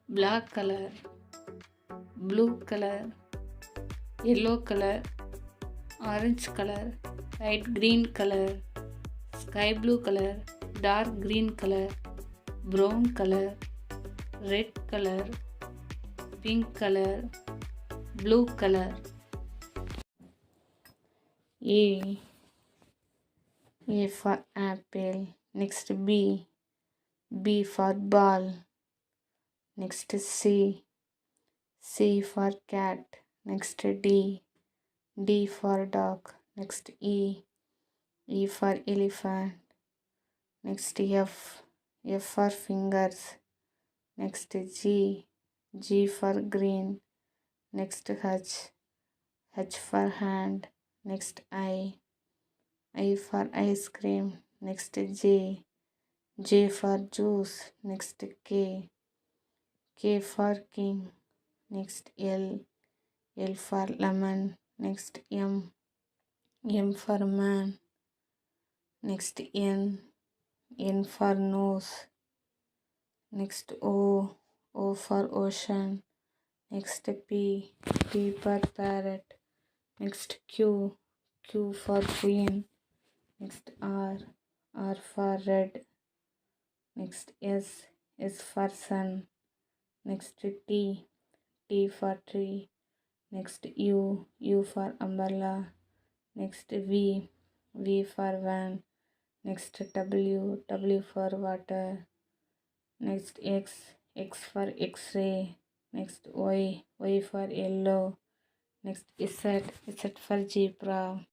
black color, blue color, yellow color, orange color, light green color, sky blue color, dark green color, brown color, red color, pink color, blue color. A. A for apple. Next B. B for ball. Next C. C for cat. Next D. D for dog. Next E. E for elephant. Next F. F for fingers. Next G. G for green. Next H. H for hand. Next I. I for ice cream. Next J. J for juice. Next K. K for king. Next L. L for lemon. Next M. M for man. Next N. N for nose. Next O. O for ocean. Next P. P for parrot. Next Q. Q for queen. Next R. R for red. Next S. S for sun. Next T. T for tree. Next U. U for umbrella. Next V. V for van. Next W. W for water. Next X. X for X-ray. Next Y. Y for yellow. Next Z. Z for zebra.